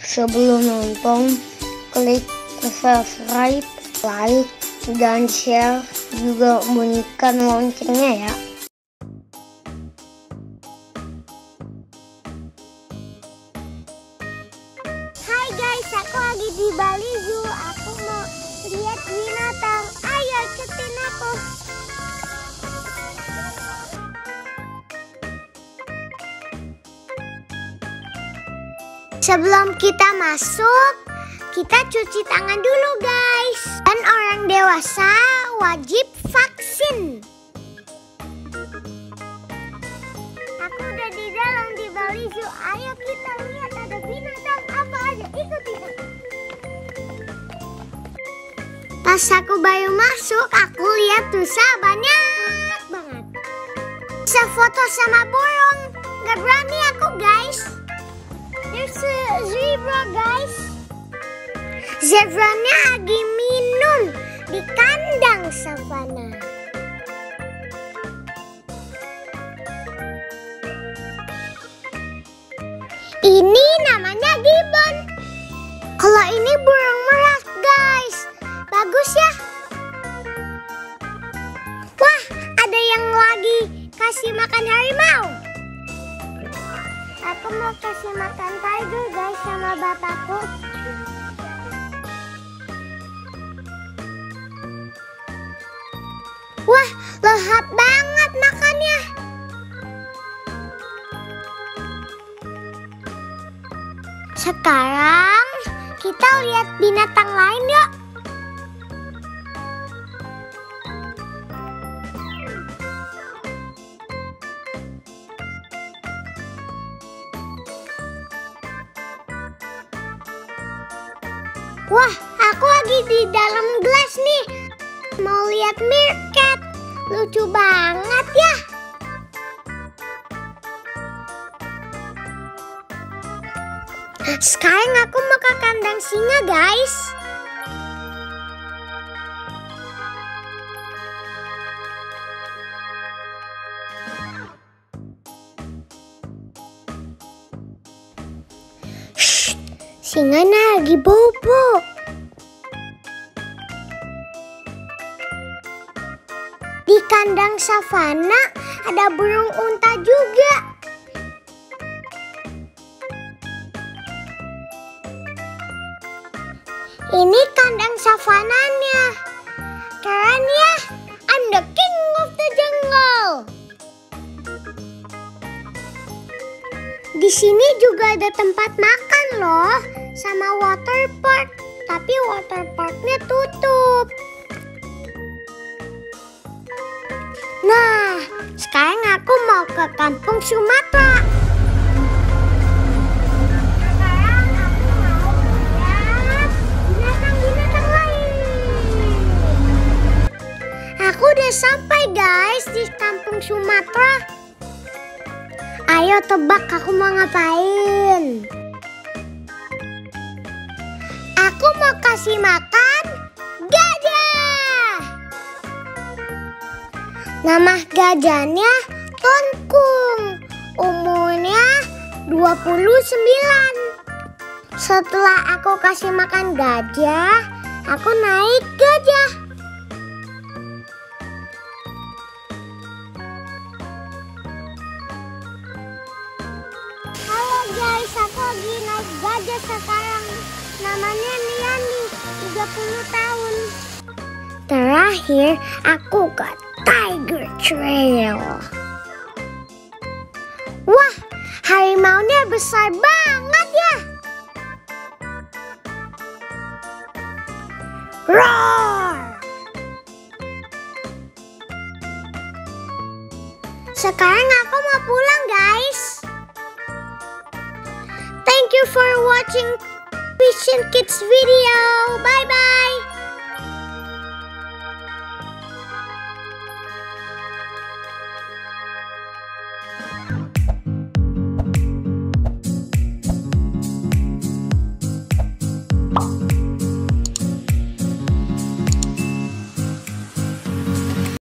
Sebelum nonton, klik subscribe, like, dan share, juga bunyikan loncengnya ya. Hai guys, aku lagi di Bali Zoo. Aku mau lihat binatang. Ayo ikutin aku. Sebelum kita masuk, kita cuci tangan dulu guys. Dan orang dewasa wajib vaksin. Aku udah di dalam di Bali Zoo. Ayo kita lihat ada binatang apa aja. Ikuti aku. Pas aku baru masuk, aku lihat tusa banyak banget. Bisa foto sama burung. Gak berani aku guys. There's a zebra guys. Zebranya lagi minum di kandang savana. Ini namanya gibbon. Kalau ini burung merak guys. Bagus ya. Wah, ada yang lagi kasih makan harimau. Aku mau kasih makan tiger guys sama bapakku. Wah, lahap banget makannya. Sekarang kita lihat binatang lain yuk. Wah, aku lagi di dalam gelas nih. Mau lihat meerkat. Lucu banget ya. Sekarang aku mau ke kandang singa guys. Shh, singa lagi bobo. Di kandang savana ada burung unta juga. Ini kandang savananya. Keren ya. I'm the king of the jungle. Di sini juga ada tempat makan loh, sama water park. Tapi water parknya tutup. Nah, sekarang aku mau ke kampung Sumatera. Sekarang aku mau lihat binatang-binatang lain. Aku udah sampai guys di kampung Sumatera. Ayo tebak aku mau ngapain. Aku mau kasih makan gajah. Nama gajahnya Tongkung. Umurnya 29. Setelah aku kasih makan gajah, aku naik gajah. Halo guys, aku lagi naik gajah sekarang. Namanya Niani, 30 tahun. Terakhir, aku ke Tiger Trail. Wah, harimaunya besar banget ya. Roar! Sekarang aku mau pulang guys. Thank you for watching Vision Kids video. Bye bye.